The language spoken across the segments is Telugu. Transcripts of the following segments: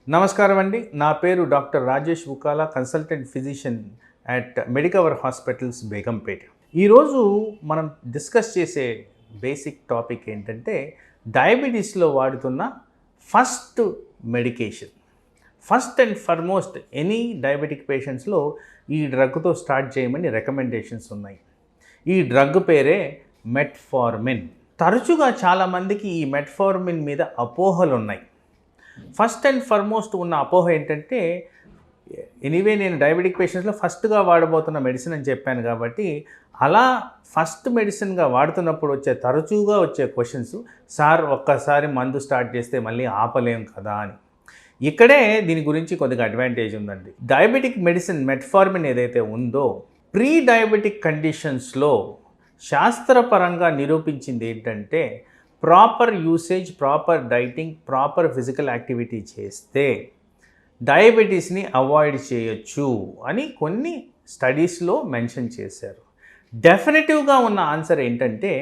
నమస్కారం అండి. నా పేరు doctor Rajesh Ukala, consultant physician at Medicover hospitals, Begumpet. ఈరోజు మనం డిస్కస్ చేసే బేసిక్ టాపిక్ ఏంటంటే డయాబెటీస్లో వాడుతున్న first medication. First and foremost any diabetic పేషెంట్స్లో ఈ డ్రగ్తో స్టార్ట్ చేయమని రికమెండేషన్స్ ఉన్నాయి. ఈ డ్రగ్ పేరే మెట్ఫార్మిన్. తరచుగా చాలామందికి ఈ మెట్ఫార్మిన్ మీద అపోహలు ఉన్నాయి. ఫస్ట్ అండ్ ఫర్మోస్ట్ ఉన్న అపోహ ఏంటంటే, ఎనీవే నేను డయాబెటిక్ పేషెంట్స్లో ఫస్ట్గా వాడబోతున్న మెడిసిన్ అని చెప్పాను కాబట్టి, అలా ఫస్ట్ మెడిసిన్గా వాడుతున్నప్పుడు తరచుగా వచ్చే క్వశ్చన్స్, సార్ ఒక్కసారి మందు స్టార్ట్ చేస్తే మళ్ళీ ఆపలేం కదా అని. ఇక్కడే దీని గురించి కొద్దిగా అడ్వాంటేజ్ ఉందండి. డయాబెటిక్ మెడిసిన్ మెట్ఫార్మిన్ ఏదైతే ఉందో, ప్రీ డయాబెటిక్ కండిషన్స్లో శాస్త్రపరంగా నిరూపించింది ఏంటంటే, proper usage, proper dieting, proper physical activity చేస్తే డయాబెటీస్ని అవాయిడ్ చేయొచ్చు అని కొన్ని స్టడీస్లో మెన్షన్ చేశారు. డెఫినెటివ్గా ఉన్న ఆన్సర్ ఏంటంటే,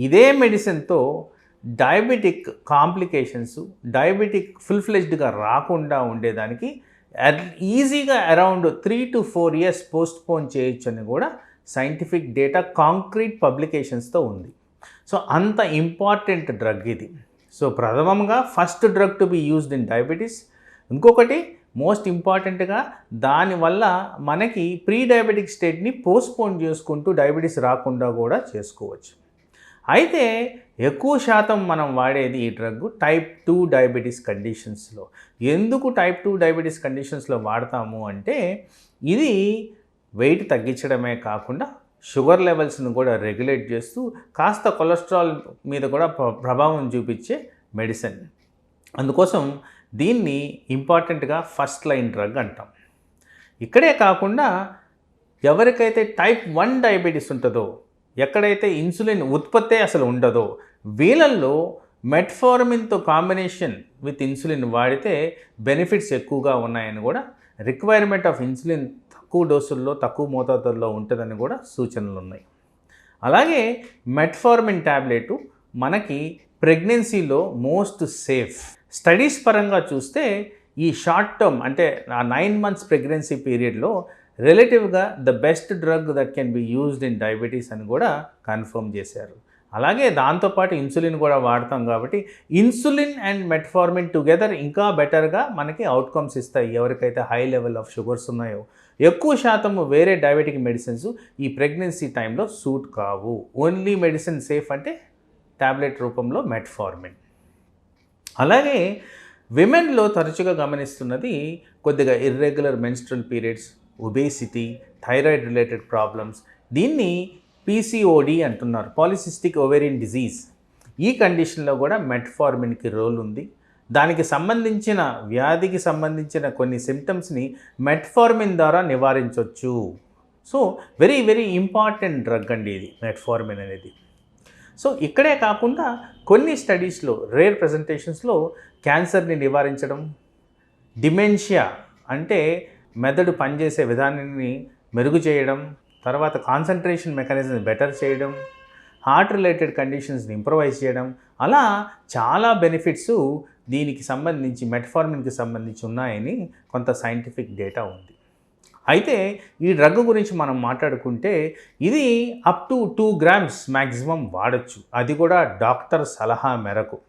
ఇదే మెడిసిన్తో డయాబెటిక్ కాంప్లికేషన్స్, డయాబెటిక్ ఫుల్ ఫ్లెజ్డ్గా రాకుండా ఉండేదానికి ఈజీగా అరౌండ్ 3 to 4 years పోస్ట్పోన్ చేయొచ్చు అని కూడా సైంటిఫిక్ డేటా కాంక్రీట్ పబ్లికేషన్స్తో ఉంది. సో అంత ఇంపార్టెంట్ డ్రగ్ ఇది. సో ప్రథమంగా first drug to be used in diabetes. ఇంకొకటి మోస్ట్ ఇంపార్టెంట్గా, దానివల్ల మనకి ప్రీ డయాబెటిక్ స్టేట్ని పోస్ట్పోన్ చేసుకుంటూ డయాబెటీస్ రాకుండా కూడా చేసుకోవచ్చు. అయితే ఎక్కువ శాతం మనం వాడేది ఈ డ్రగ్ టైప్ 2 డయాబెటీస్ కండిషన్స్లో. ఎందుకు టైప్ 2 డయాబెటీస్ కండిషన్స్లో వాడతాము అంటే, ఇది వెయిట్ తగ్గించడమే కాకుండా షుగర్ లెవెల్స్ను కూడా రెగ్యులేట్ చేస్తూ కాస్త కొలెస్ట్రాల్ మీద కూడా ప్రభావం చూపించే మెడిసిన్. అందుకోసం దీన్ని ఇంపార్టెంట్గా ఫస్ట్ లైన్ డ్రగ్ అంటాం. ఇక్కడే కాకుండా ఎవరికైతే టైప్ 1 డయాబెటీస్ ఉంటుందో, ఎక్కడైతే ఇన్సులిన్ ఉత్పత్తే అసలు ఉండదో, వీళ్ళల్లో మెట్ఫార్మిన్తో కాంబినేషన్ విత్ ఇన్సులిన్ వాడితే బెనిఫిట్స్ ఎక్కువగా ఉన్నాయని కూడా, రిక్వైర్మెంట్ ఆఫ్ ఇన్సులిన్ తక్కువ డోసుల్లో, తక్కువ మోతాదుల్లో ఉంటుందని కూడా సూచనలు ఉన్నాయి. అలాగే మెట్ఫార్మిన్ ట్యాబ్లెట్ మనకి ప్రెగ్నెన్సీలో మోస్ట్ సేఫ్. స్టడీస్ పరంగా చూస్తే ఈ షార్ట్ టర్మ్ అంటే ఆ 9 months ప్రెగ్నెన్సీ పీరియడ్లో రిలేటివ్గా the best drug that can be used in diabetes అని కూడా కన్ఫర్మ్ చేశారు. అలాగే దాంతోపాటు ఇన్సులిన్ కూడా వాడతాం కాబట్టి ఇన్సులిన్ అండ్ మెట్ఫార్మిన్ టుగెదర్ ఇంకా బెటర్గా మనకి అవుట్కమ్స్ ఇస్తాయి. ఎవరికైతే హై లెవెల్ ఆఫ్ షుగర్స్ ఉన్నాయో, ఎక్కువ శాతం వేరే డయాబెటిక్ మెడిసిన్స్ ఈ ప్రెగ్నెన్సీ టైంలో సూట్ కావు. ఓన్లీ మెడిసిన్ సేఫ్ అంటే ట్యాబ్లెట్ రూపంలో మెట్ఫార్మిన్. అలాగే విమెన్లో తరచుగా గమనిస్తున్నది కొద్దిగా irregular menstrual periods, obesity, thyroid related problems. దీన్ని PCOD అంటున్నారు, పాలిసిస్టిక్ ఓవేరియన్ డిజీజ్. ఈ కండిషన్లో కూడా మెట్ఫార్మిన్కి రోల్ ఉంది. దానికి సంబంధించిన వ్యాధికి సంబంధించిన కొన్ని సిమ్టమ్స్ని మెట్ఫార్మిన్ ద్వారా నివారించవచ్చు. So very very important drug అండి ఇది మెట్ఫార్మిన్ అనేది. సో ఇక్కడే కాకుండా కొన్ని స్టడీస్లో, రేర్ ప్రజెంటేషన్స్లో క్యాన్సర్ని నివారించడం, డిమెన్షియా అంటే మెదడు పనిచేసే విధానాన్ని మెరుగు చేయడం, తర్వాత కాన్సన్ట్రేషన్ మెకానిజం బెటర్ చేయడం, హార్ట్ రిలేటెడ్ కండిషన్స్ని ఇంప్రూవైజ్ చేయడం, అలా చాలా బెనిఫిట్స్ దీనికి సంబంధించి మెట్ఫార్మిన్కి సంబంధించి ఉన్నాయని కొంత సైంటిఫిక్ డేటా ఉంది. అయితే ఈ డ్రగ్ గురించి మనం మాట్లాడుకుంటే ఇది అప్ టు 2 grams మ్యాక్సిమం వాడచ్చు, అది కూడా డాక్టర్ సలహా మేరకు.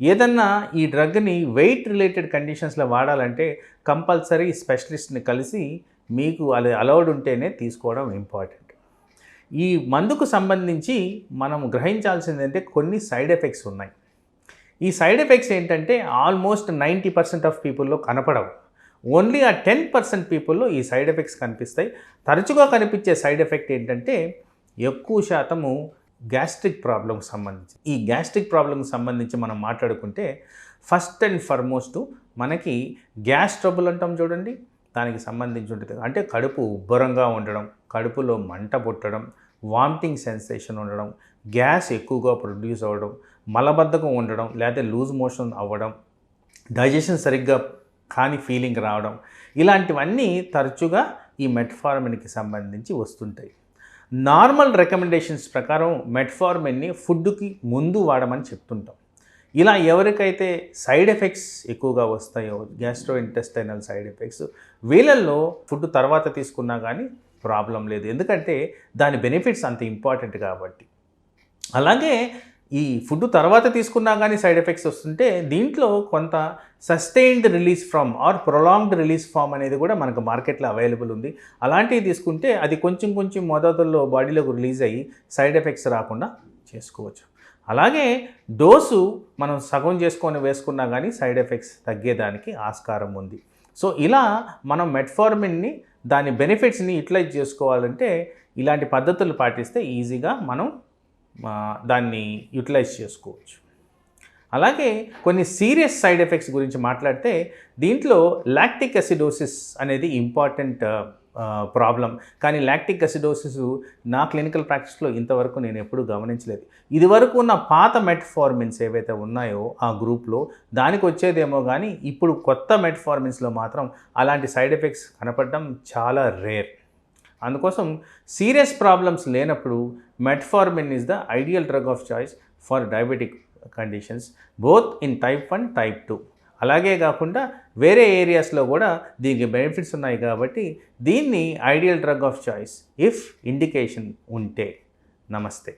ఏదన్నా ఈ డ్రగ్ని వెయిట్ రిలేటెడ్ కండిషన్స్లో వాడాలంటే కంపల్సరీ స్పెషలిస్ట్ని కలిసి మీకు అది అలౌడ్ ఉంటేనే తీసుకోవడం ఇంపార్టెంట్. ఈ మందుకు సంబంధించి మనం గ్రహించాల్సిందంటే కొన్ని సైడ్ ఎఫెక్ట్స్ ఉన్నాయి. ఈ సైడ్ ఎఫెక్ట్స్ ఏంటంటే ఆల్మోస్ట్ 90% ఆఫ్ పీపుల్లో కనపడవు. ఓన్లీ ఆ 10% పీపుల్లో ఈ సైడ్ ఎఫెక్ట్స్ కనిపిస్తాయి. తరచుగా కనిపించే సైడ్ ఎఫెక్ట్ ఏంటంటే ఎక్కువ శాతము గ్యాస్ట్రిక్ ప్రాబ్లంకి సంబంధించి. ఈ గ్యాస్ట్రిక్ ప్రాబ్లంకి సంబంధించి మనం మాట్లాడుకుంటే ఫస్ట్ అండ్ ఫర్మోస్ట్ మనకి గ్యాస్ ట్రబుల్ అంటాం చూడండి, దానికి సంబంధించి ఉంటుంది. అంటే కడుపు ఉబ్బరంగా ఉండడం, కడుపులో మంట పుట్టడం, వామిటింగ్ సెన్సేషన్ ఉండడం, గ్యాస్ ఎక్కువగా ప్రొడ్యూస్ అవ్వడం, మలబద్ధకం ఉండడం, లేకపోతే లూజ్ మోషన్ అవ్వడం, డైజెషన్ సరిగ్గా కాని ఫీలింగ్ రావడం, ఇలాంటివన్నీ తరచుగా ఈ మెట్ఫార్మిన్కి సంబంధించి వస్తుంటాయి. నార్మల్ రికమెండేషన్స్ ప్రకారం మెట్ఫార్మిన్ని ఫుడ్కి ముందు వాడమని చెప్తుంటాం. ఇలా ఎవరికైతే సైడ్ ఎఫెక్ట్స్ ఎక్కువగా వస్తాయో, గ్యాస్ట్రో ఇంటెస్టైనల్ సైడ్ ఎఫెక్ట్స్, వీళ్ళల్లో ఫుడ్ తర్వాత తీసుకున్నా కానీ ప్రాబ్లం లేదు, ఎందుకంటే దాని బెనిఫిట్స్ అంత ఇంపార్టెంట్ కాబట్టి. అలాగే ఈ ఫుడ్ తర్వాత తీసుకున్నా కానీ సైడ్ ఎఫెక్ట్స్ వస్తుంటే దీంట్లో కొంత sustained release from or prolonged release form అనేది కూడా మనకు మార్కెట్లో అవైలబుల్ ఉంది. అలాంటివి తీసుకుంటే అది కొంచెం కొంచెం మోతాదుల్లో బాడీలోకి రిలీజ్ అయ్యి సైడ్ ఎఫెక్ట్స్ రాకుండా చేసుకోవచ్చు. అలాగే డోసు మనం సగం చేసుకొని వేసుకున్నా కానీ సైడ్ ఎఫెక్ట్స్ తగ్గేదానికి ఆస్కారం ఉంది. సో ఇలా మనం మెట్ఫార్మిన్ని దాని బెనిఫిట్స్ని యూటిలైజ్ చేసుకోవాలంటే ఇలాంటి పద్ధతులు పాటిస్తే ఈజీగా మనం దాన్ని యూటిలైజ్ చేసుకోవచ్చు. అలాగే కొన్ని సీరియస్ సైడ్ ఎఫెక్ట్స్ గురించి మాట్లాడితే దీంట్లో లాక్టిక్ అసిడోసిస్ అనేది ఇంపార్టెంట్ ప్రాబ్లం. కానీ లాక్టిక్ అసిడోసిస్ నా క్లినికల్ ప్రాక్టీస్లో ఇంతవరకు నేను ఎప్పుడూ గమనించలేదు. ఇదివరకు ఉన్న పాత మెట్ఫార్మిన్స్ ఏవైతే ఉన్నాయో ఆ గ్రూప్లో దానికి వచ్చేదేమో, కానీ ఇప్పుడు కొత్త మెట్ఫార్మిన్స్లో మాత్రం అలాంటి సైడ్ ఎఫెక్ట్స్ కనపడడం చాలా రేర్. అందుకోసం సీరియస్ ప్రాబ్లమ్స్ లేనప్పుడు metformin is the ideal drug of choice for diabetic conditions, both in type 1, type 2. అలాగే కాకుండా వేరే ఏరియాస్లో కూడా దీనికి బెనిఫిట్స్ ఉన్నాయి కాబట్టి దీన్ని ideal drug of choice if indication ఉంటే. నమస్తే.